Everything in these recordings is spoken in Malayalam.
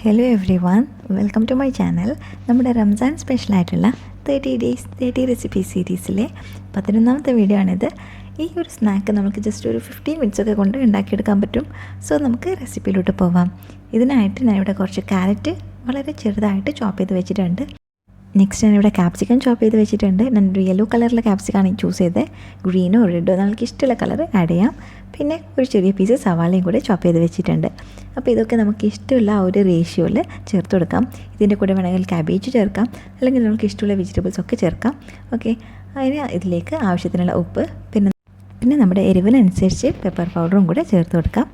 Hello everyone, welcome to my channel. നമ്മുടെ റംസാൻ സ്പെഷ്യലായിട്ടുള്ള 30 ഡേയ്സ് 30 റെസിപ്പി സീരീസിലെ 11ാമത്തെ വീഡിയോ ആണിത്. ഈ ഒരു സ്നാക്ക് നമുക്ക് ജസ്റ്റ് ഒരു 15 മിനിറ്റ്സൊക്കെ കൊണ്ട് ഉണ്ടാക്കിയെടുക്കാൻ പറ്റും. സോ നമുക്ക് റെസിപ്പിയിലോട്ട് പോവാം. ഇതിനായിട്ട് ഞാനിവിടെ കുറച്ച് ക്യാരറ്റ് വളരെ ചെറുതായിട്ട് ചോപ്പ് ചെയ്ത് വെച്ചിട്ടുണ്ട്. നെക്സ്റ്റ് ഞാനിവിടെ ക്യാപ്സിക്കം ചോപ്പ് ചെയ്ത് വെച്ചിട്ടുണ്ട്. ഞാനൊരു യെല്ലോ കളറിലെ ക്യാപ്സിക്കാണ് ചൂസ് ചെയ്തത്. ഗ്രീനോ റെഡോ നമുക്ക് ഇഷ്ടമുള്ള കളർ ആഡ് ചെയ്യാം. പിന്നെ ഒരു ചെറിയ പീസ് സവാളയും കൂടെ ചോപ്പ് ചെയ്ത് വെച്ചിട്ടുണ്ട്. അപ്പോൾ ഇതൊക്കെ നമുക്ക് ഇഷ്ടമുള്ള ആ ഒരു റേഷ്യോയിൽ ചേർത്ത് കൊടുക്കാം. ഇതിൻ്റെ കൂടെ വേണമെങ്കിൽ ക്യാബേജ് ചേർക്കാം, അല്ലെങ്കിൽ നമുക്ക് ഇഷ്ടമുള്ള വെജിറ്റബിൾസ് ഒക്കെ ചേർക്കാം. ഓക്കെ, അതിന് ഇതിലേക്ക് ആവശ്യത്തിനുള്ള ഉപ്പ്, പിന്നെ നമ്മുടെ എരിവിനനുസരിച്ച് പെപ്പർ പൗഡറും കൂടെ ചേർത്ത് കൊടുക്കാം.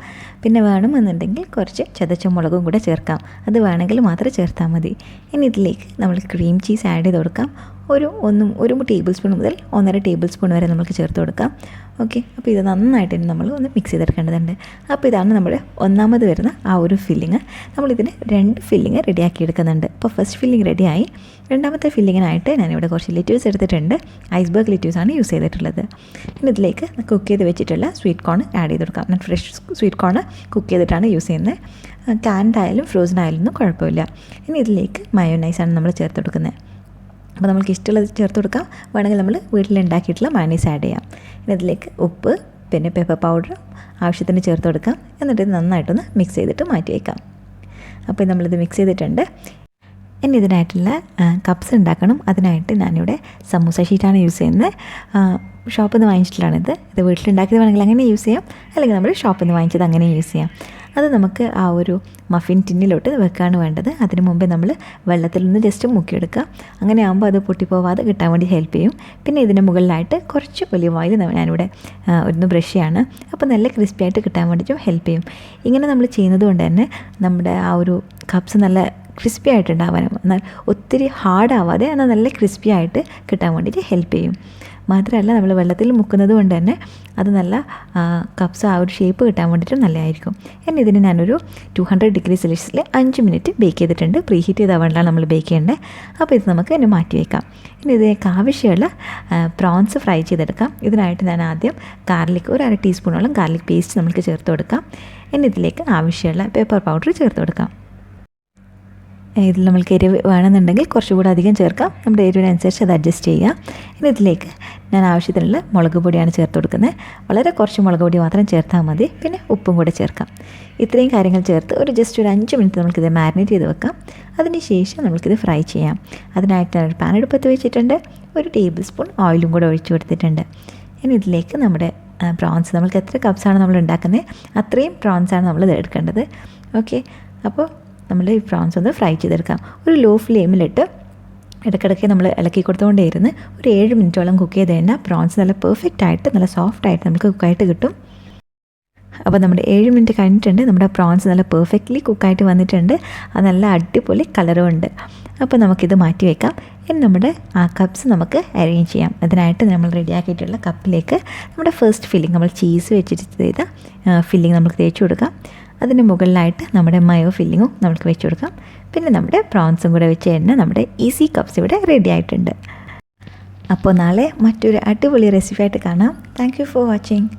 പിന്നെ വേണമെന്നുണ്ടെങ്കിൽ കുറച്ച് ചതച്ച മുളകും കൂടെ ചേർക്കാം. അത് വേണമെങ്കിൽ മാത്രം ചേർത്താൽ മതി. ഇനി ഇതിലേക്ക് നമ്മൾ ക്രീം ചീസ് ആഡ് ചെയ്ത് കൊടുക്കാം. ഒരു ടേബിൾ സ്പൂൺ മുതൽ 1.5 ടേബിൾ സ്പൂൺ വരെ നമുക്ക് ചേർത്ത് കൊടുക്കാം. ഓക്കെ, അപ്പോൾ ഇത് നന്നായിട്ട് നമ്മൾ ഒന്ന് മിക്സ് ചെയ്തെടുക്കേണ്ടതുണ്ട്. അപ്പോൾ ഇതാണ് നമ്മുടെ ഒന്നാമത് വരുന്ന ആ ഒരു ഫില്ലിങ്. നമ്മളിതിന് 2 ഫില്ലിങ് റെഡിയാക്കി എടുക്കുന്നുണ്ട്. അപ്പോൾ ഫസ്റ്റ് ഫില്ലിങ് റെഡിയായി. രണ്ടാമത്തെ ഫില്ലിങ്ങിനായിട്ട് ഞാനിവിടെ കുറച്ച് ലെറ്റ്യൂസ് എടുത്തിട്ടുണ്ട്. ഐസ്ബർഗ് ലെറ്റ്യൂസാണ് യൂസ് ചെയ്തിട്ടുള്ളത്. ഇനി ഇതിലേക്ക് കുക്ക് ചെയ്ത് വെച്ചിട്ടുള്ള സ്വീറ്റ് കോൺ ആഡ് ചെയ്ത് കൊടുക്കാം. ഞാൻ ഫ്രഷ് സ്വീറ്റ് കോൺ കുക്ക് ചെയ്തിട്ടാണ് യൂസ് ചെയ്യുന്നത്. കാൻഡ് ആയാലും ഫ്രോസൺ ആയാലും ഒന്നും കുഴപ്പമില്ല. ഇനി ഇതിലേക്ക് മയോനൈസാണ് നമ്മൾ ചേർത്ത് കൊടുക്കുന്നത്. അപ്പോൾ നമുക്ക് ഇഷ്ടമുള്ളത് ചേർത്ത് കൊടുക്കാം. വേണമെങ്കിൽ നമ്മൾ വീട്ടിലുണ്ടാക്കിയിട്ടുള്ള മയോനൈസ് ആഡ് ചെയ്യാം. ഇനി ഇതിലേക്ക് ഉപ്പ്, പിന്നെ പെപ്പർ പൗഡർ ആവശ്യത്തിന് ചേർത്ത് കൊടുക്കാം. എന്നിട്ട് ഇത് നന്നായിട്ടൊന്ന് മിക്സ് ചെയ്തിട്ട് മാറ്റി വയ്ക്കാം. അപ്പോൾ നമ്മളിത് മിക്സ് ചെയ്തിട്ടുണ്ട്. ഇനി ഇതിനായിട്ടുള്ള കപ്സ് ഉണ്ടാക്കണം. അതിനായിട്ട് ഞാനിവിടെ സമൂസ ഷീറ്റാണ് യൂസ് ചെയ്യുന്നത്. ഷോപ്പിൽ നിന്ന് വാങ്ങിച്ചിട്ടുള്ളതാണിത്. ഇത് വീട്ടിലുണ്ടാക്കിയത് വേണമെങ്കിൽ അങ്ങനെ യൂസ് ചെയ്യാം, അല്ലെങ്കിൽ നമ്മൾ ഷോപ്പിൽ നിന്ന് വാങ്ങിച്ചത് അങ്ങനെ യൂസ് ചെയ്യാം. അത് നമുക്ക് ആ ഒരു മഫിൻ ടിന്നിലോട്ട് വെക്കാണ് വേണ്ടത്. അതിന് മുമ്പേ നമ്മൾ വെള്ളത്തിൽ നിന്ന് ജസ്റ്റ് മുക്കിയെടുക്കുക. അങ്ങനെ ആകുമ്പോൾ അത് പൊട്ടിപ്പോവാതെ കിട്ടാൻ വേണ്ടി ഹെൽപ്പ് ചെയ്യും. പിന്നെ ഇതിന് മുകളിലായിട്ട് കുറച്ച് ഒലിവ് ഓയിൽ ഞാനിവിടെ ഒന്ന് ബ്രഷ് ചെയ്യാണ്. അപ്പോൾ നല്ല ക്രിസ്പി ആയിട്ട് കിട്ടാൻ വേണ്ടിയിട്ടും ഹെൽപ്പ് ചെയ്യും. ഇങ്ങനെ നമ്മൾ ചെയ്യുന്നത് കൊണ്ട് തന്നെ നമ്മുടെ ആ ഒരു കപ്സ് നല്ല ക്രിസ്പി ആയിട്ടുണ്ടാവാനും, എന്നാൽ ഒത്തിരി ഹാർഡാവാതെ എന്നാൽ നല്ല ക്രിസ്പി ആയിട്ട് കിട്ടാൻ വേണ്ടിയിട്ട് ഹെൽപ്പ് ചെയ്യും. മാത്രമല്ല നമ്മൾ വെള്ളത്തിൽ മുക്കുന്നത് കൊണ്ട് തന്നെ അത് നല്ല കപ്സ് ആ ഒരു ഷേപ്പ് കിട്ടാൻ വേണ്ടിയിട്ട് നല്ലതായിരിക്കും. ഇനി ഇതിന് ഞാനൊരു 200 ഡിഗ്രി സെൽഷ്യസിൽ 5 മിനിറ്റ് ബേക്ക് ചെയ്തിട്ടുണ്ട്. പ്രീ ഹീറ്റ് ചെയ്ത വെള്ളമാണ് നമ്മൾ ബേക്ക് ചെയ്യേണ്ടത്. അപ്പോൾ ഇത് നമുക്ക് ഇനി മാറ്റി വയ്ക്കാം. ഇനി ഇതിലേക്ക് ആവശ്യമുള്ള പ്രോൺസ് ഫ്രൈ ചെയ്തെടുക്കാം. ഇതിനായിട്ട് ഞാൻ ആദ്യം ഗാർലിക് ഒരു 1/2 ടീസ്പൂണോളം ഗാർലിക് പേസ്റ്റ് നമുക്ക് ചേർത്ത് കൊടുക്കാം. ഇനി ഇതിലേക്ക് ആവശ്യമുള്ള പെപ്പർ പൗഡർ ചേർത്ത് കൊടുക്കാം. ഇതിൽ നമ്മൾക്ക് എരിവ് വേണമെന്നുണ്ടെങ്കിൽ കുറച്ചുകൂടി അധികം ചേർക്കാം. നമ്മുടെ എരിവിനനുസരിച്ച് അത് അഡ്ജസ്റ്റ് ചെയ്യുക. ഇനി ഇതിലേക്ക് ഞാൻ ആവശ്യത്തിനുള്ള മുളക് പൊടിയാണ് ചേർത്ത് കൊടുക്കുന്നത്. വളരെ കുറച്ച് മുളക് പൊടി മാത്രം ചേർത്താൽ മതി. പിന്നെ ഉപ്പും കൂടെ ചേർക്കാം. ഇത്രയും കാര്യങ്ങൾ ചേർത്ത് ജസ്റ്റ് ഒരു 5 മിനിറ്റ് നമുക്കിത് മാരിനേറ്റ് ചെയ്ത് വെക്കാം. അതിന് ശേഷം നമുക്കിത് ഫ്രൈ ചെയ്യാം. അതിനായിട്ട് ഞാനൊരു പാൻ അടുപ്പത്ത് വെച്ചിട്ടുണ്ട്. 1 ടേബിൾ സ്പൂൺ ഓയിലും കൂടെ ഒഴിച്ച് കൊടുത്തിട്ടുണ്ട്. ഇനി ഇതിലേക്ക് നമ്മുടെ പ്രോൺസ്, നമ്മൾക്ക് എത്ര കപ്സാണ് നമ്മൾ ഉണ്ടാക്കുന്നത് അത്രയും പ്രോൺസാണ് നമ്മൾ എടുക്കേണ്ടത്. ഓക്കെ, അപ്പോൾ നമ്മൾ ഈ പ്രോൺസ് ഒന്ന് ഫ്രൈ ചെയ്തെടുക്കാം. ഒരു ലോ ഫ്ലെയിമിലിട്ട് ഇടയ്ക്കിടയ്ക്ക് നമ്മൾ ഇളക്കി കൊടുത്തുകൊണ്ടേയിരുന്ന് ഒരു 7 മിനിറ്റോളം കുക്ക് ചെയ്ത് കഴിഞ്ഞാൽ പ്രോൺസ് നല്ല പെർഫെക്റ്റ് ആയിട്ട് നല്ല സോഫ്റ്റായിട്ട് നമുക്ക് കുക്കായിട്ട് കിട്ടും. അപ്പോൾ നമ്മുടെ 7 മിനിറ്റ് കഴിഞ്ഞിട്ടുണ്ട്. നമ്മുടെ പ്രോൺസ് നല്ല പെർഫെക്റ്റ്ലി കുക്കായിട്ട് വന്നിട്ടുണ്ട്. അത് നല്ല അടിപൊളി കളറും ഉണ്ട്. അപ്പോൾ നമുക്കിത് മാറ്റി വയ്ക്കാം. ഇനി നമ്മുടെ ആ കപ്സ് നമുക്ക് അറേഞ്ച് ചെയ്യാം. അതിനായിട്ട് നമ്മൾ റെഡിയാക്കിയിട്ടുള്ള കപ്പിലേക്ക് നമ്മുടെ ഫസ്റ്റ് ഫില്ലിങ്, നമ്മൾ ചീസ് വെച്ചിട്ട് ചെയ്ത ഫില്ലിങ് നമുക്ക് തേച്ച് കൊടുക്കാം. അതിന് മുകളിലായിട്ട് നമ്മുടെ മയോ ഫില്ലിങ്ങും നമുക്ക് വെച്ച് കൊടുക്കാം. പിന്നെ നമ്മുടെ പ്രോൺസും കൂടെ വെച്ച് കഴിഞ്ഞാൽ നമ്മുടെ ഈസി കപ്സ് ഇവിടെ റെഡി ആയിട്ടുണ്ട്. അപ്പോൾ നാളെ മറ്റൊരു അടിപൊളി റെസിപ്പി ആയിട്ട് കാണാം. Thank you for watching.